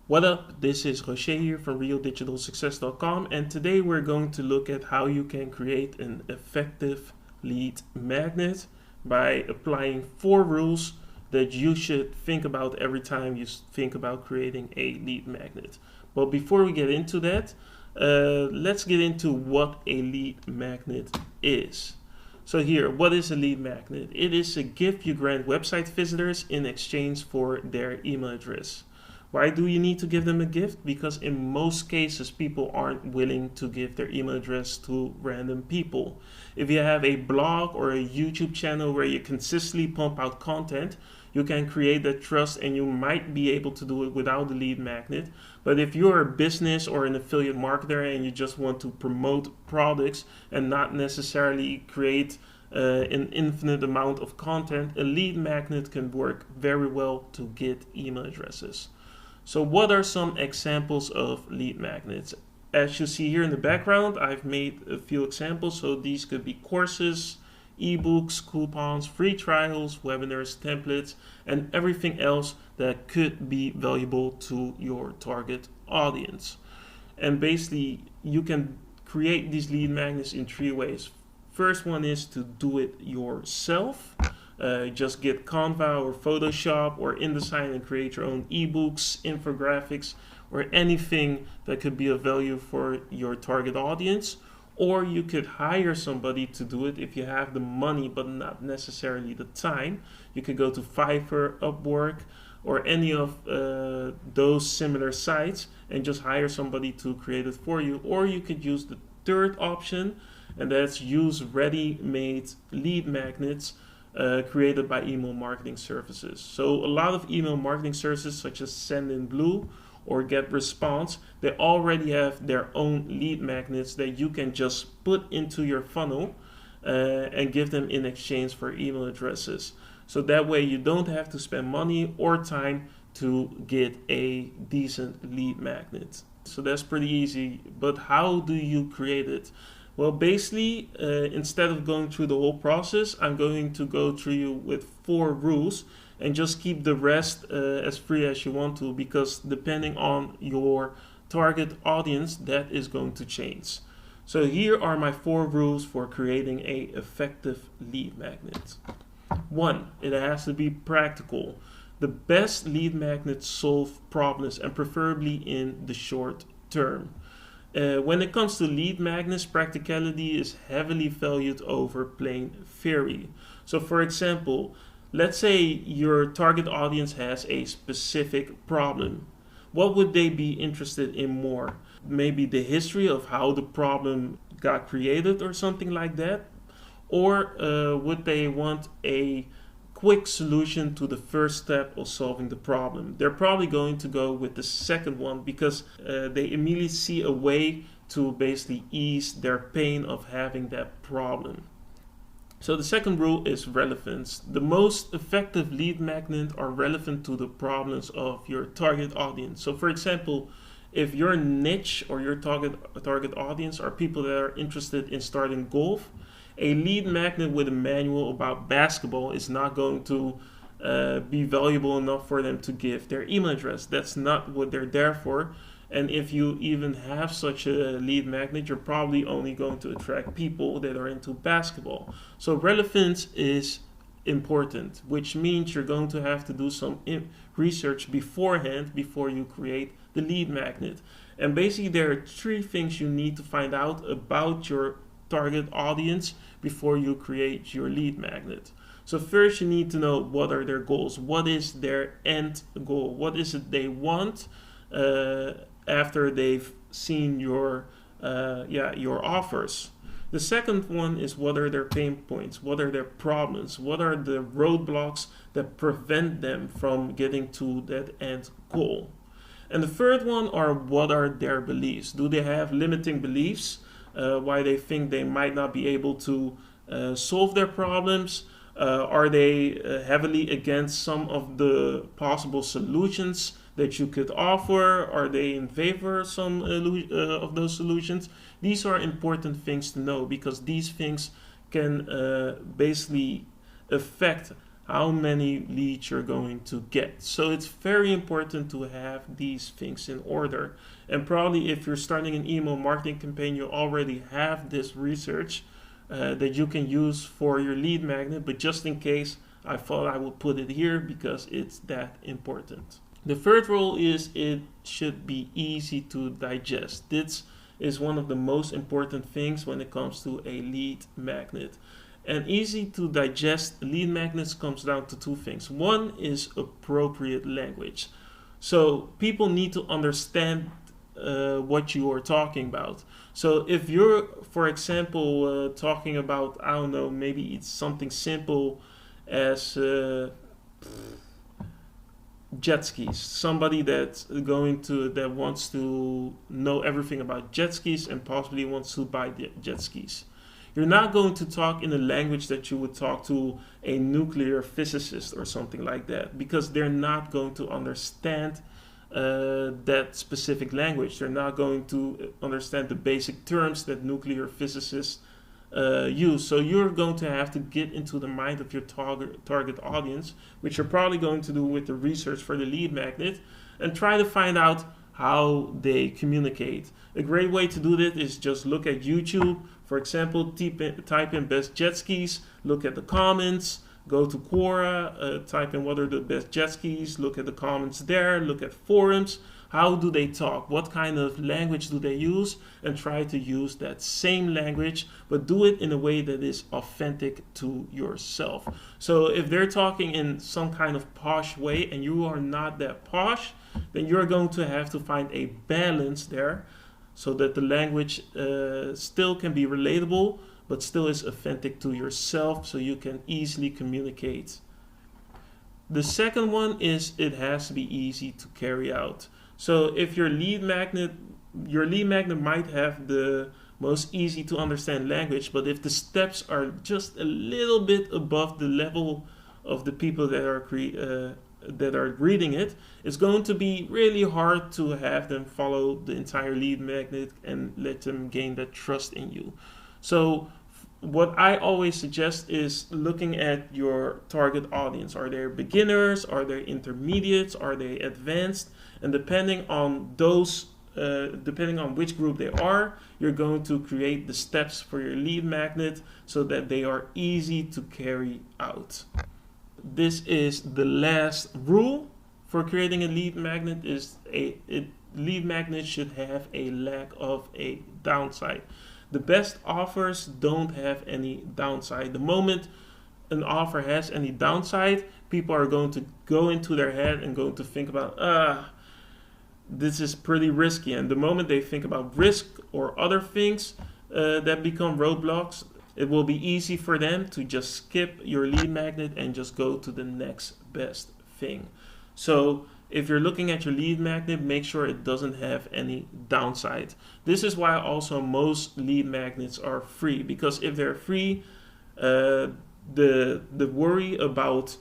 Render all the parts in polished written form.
What up? This is Rocher here from RealDigitalSuccess.com, and today we're going to look at how you can create an effective lead magnet by applying 4 rules that you should think about every time you think about creating a lead magnet. But before we get into that, let's get into what a lead magnet is. So here, what is a lead magnet? It is a gift you grant website visitors in exchange for their email address. Why do you need to give them a gift? Because in most cases, people aren't willing to give their email address to random people. If you have a blog or a YouTube channel where you consistently pump out content, you can create that trust and you might be able to do it without the lead magnet. But if you're a business or an affiliate marketer and you just want to promote products and not necessarily create an infinite amount of content, a lead magnet can work very well to get email addresses. So what are some examples of lead magnets? As you see here in the background, I've made a few examples. So these could be courses, ebooks, coupons, free trials, webinars, templates, and everything else that could be valuable to your target audience. And basically, you can create these lead magnets in 3 ways. First one is to do it yourself. Just get Canva or Photoshop or InDesign and create your own ebooks, infographics, or anything that could be of value for your target audience. Or you could hire somebody to do it if you have the money but not necessarily the time. You could go to Fiverr, Upwork, or any of those similar sites and just hire somebody to create it for you. Or you could use the third option, and that's use ready-made lead magnets created by email marketing services. So a lot of email marketing services such as Sendinblue or Getresponse, they already have their own lead magnets that you can just put into your funnel and give them in exchange for email addresses. So that way you don't have to spend money or time to get a decent lead magnet. So that's pretty easy, but how do you create it? Well, basically, instead of going through the whole process, I'm going to go through you with 4 rules and just keep the rest as free as you want to, because depending on your target audience, that is going to change. So here are my 4 rules for creating an effective lead magnet. 1, it has to be practical. The best lead magnets solve problems, and preferably in the short term. When it comes to lead magnets, practicality is heavily valued over plain theory. So for example, let's say your target audience has a specific problem. What would they be interested in more? Maybe the history of how the problem got created or something like that? Or would they want a quick solution to the first step of solving the problem? They're probably going to go with the second one because they immediately see a way to basically ease their pain of having that problem. So the second rule is relevance. The most effective lead magnets are relevant to the problems of your target audience. So for example, if your niche or your target audience are people that are interested in starting golf, a lead magnet with a manual about basketball is not going to be valuable enough for them to give their email address. That's not what they're there for. And if you even have such a lead magnet, you're probably only going to attract people that are into basketball. So relevance is important, which means you're going to have to do some research beforehand before you create the lead magnet. And basically there are 3 things you need to find out about your target audience before you create your lead magnet. So first you need to know what are their goals, what is their end goal, what is it they want after they've seen your offers. The second one is what are their pain points, what are their problems, what are the roadblocks that prevent them from getting to that end goal. And the third one are what are their beliefs. Do they have limiting beliefs? Why they think they might not be able to solve their problems? Are they heavily against some of the possible solutions that you could offer? Are they in favor of some of those solutions? These are important things to know because these things can basically affect how many leads you're going to get. So it's very important to have these things in order. And probably if you're starting an email marketing campaign, you already have this research that you can use for your lead magnet. But just in case, I thought I would put it here because it's that important. The third rule is it should be easy to digest. This is one of the most important things when it comes to a lead magnet. And easy to digest lead magnets comes down to two things. One is appropriate language. So people need to understand what you are talking about. So if you're, for example, talking about, I don't know, maybe it's something simple as jet skis. Somebody that wants to know everything about jet skis and possibly wants to buy the jet skis. You're not going to talk in a language that you would talk to a nuclear physicist or something like that, because they're not going to understand that specific language. They're not going to understand the basic terms that nuclear physicists use. So you're going to have to get into the mind of your target audience, which you're probably going to do with the research for the lead magnet, and try to find out how they communicate. A great way to do this is just look at YouTube. For example, type in best jet skis, look at the comments, go to Quora, type in what are the best jet skis, look at the comments there, look at forums. How do they talk? What kind of language do they use? And try to use that same language, but do it in a way that is authentic to yourself. So if they're talking in some kind of posh way and you are not that posh, then you're going to have to find a balance there so that the language still can be relatable, but still is authentic to yourself so you can easily communicate. The second one is it has to be easy to carry out. So if your lead magnet might have the most easy to understand language, but if the steps are just a little bit above the level of the people that are reading it, it's going to be really hard to have them follow the entire lead magnet and let them gain that trust in you. So what I always suggest is looking at your target audience. Are they beginners? Are they intermediates? Are they advanced? And depending on which group they are, you're going to create the steps for your lead magnet so that they are easy to carry out. This is the last rule for creating a lead magnet. Lead magnet should have a lack of a downside. The best offers don't have any downside. The moment an offer has any downside, people are going to go into their head and going to think about, this is pretty risky. And the moment they think about risk or other things that become roadblocks, it will be easy for them to just skip your lead magnet and just go to the next best thing. So if you're looking at your lead magnet, make sure it doesn't have any downside. This is why also most lead magnets are free, because if they're free, the worry about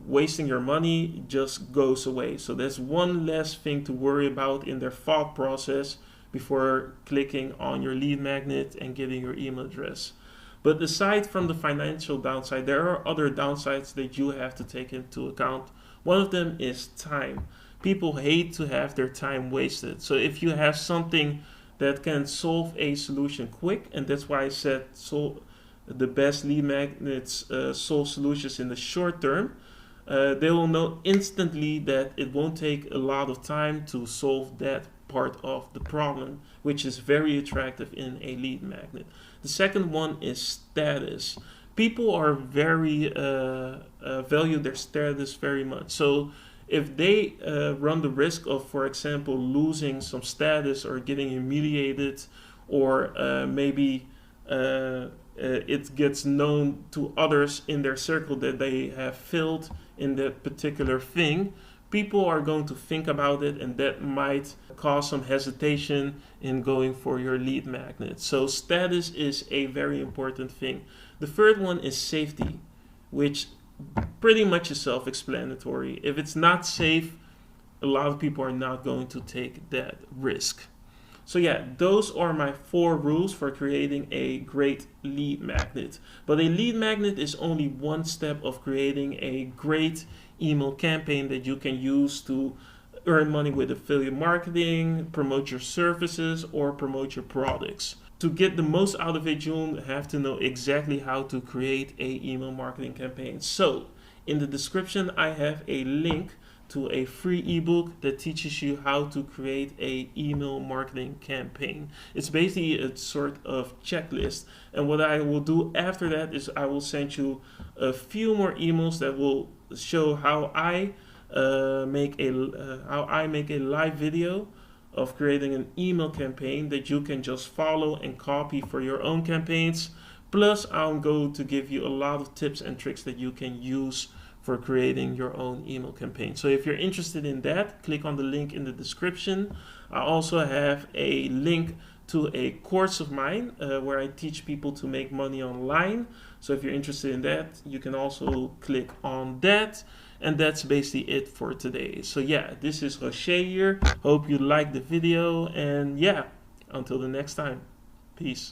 wasting your money just goes away. So there's one less thing to worry about in their thought process before clicking on your lead magnet and getting your email address. But aside from the financial downside, there are other downsides that you have to take into account. One of them is time. People hate to have their time wasted. So if you have something that can solve a solution quick, and that's why I said the best lead magnets solve solutions in the short term, they will know instantly that it won't take a lot of time to solve that part of the problem, which is very attractive in a lead magnet. The second one is status. People are very value their status very much. So if they run the risk of, for example, losing some status or getting humiliated, or maybe it gets known to others in their circle that they have failed in that particular thing, people are going to think about it, and that might cause some hesitation in going for your lead magnet. So status is a very important thing. The third one is safety, which pretty much is self-explanatory. If it's not safe, a lot of people are not going to take that risk. So yeah, those are my 4 rules for creating a great lead magnet. But a lead magnet is only one step of creating a great email campaign that you can use to earn money with affiliate marketing, promote your services, or promote your products. To get the most out of it, you'll have to know exactly how to create a email marketing campaign. So in the description, I have a link to a free ebook that teaches you how to create a email marketing campaign. It's basically a sort of checklist. And what I will do after that is I will send you a few more emails that will show how I make a live video of creating an email campaign that you can just follow and copy for your own campaigns. Plus, I'm going to give you a lot of tips and tricks that you can use for creating your own email campaign. So if you're interested in that, click on the link in the description. I also have a link to a course of mine where I teach people to make money online. So if you're interested in that, you can also click on that. And that's basically it for today. So yeah, this is Rocher here. Hope you liked the video. And yeah, until the next time. Peace.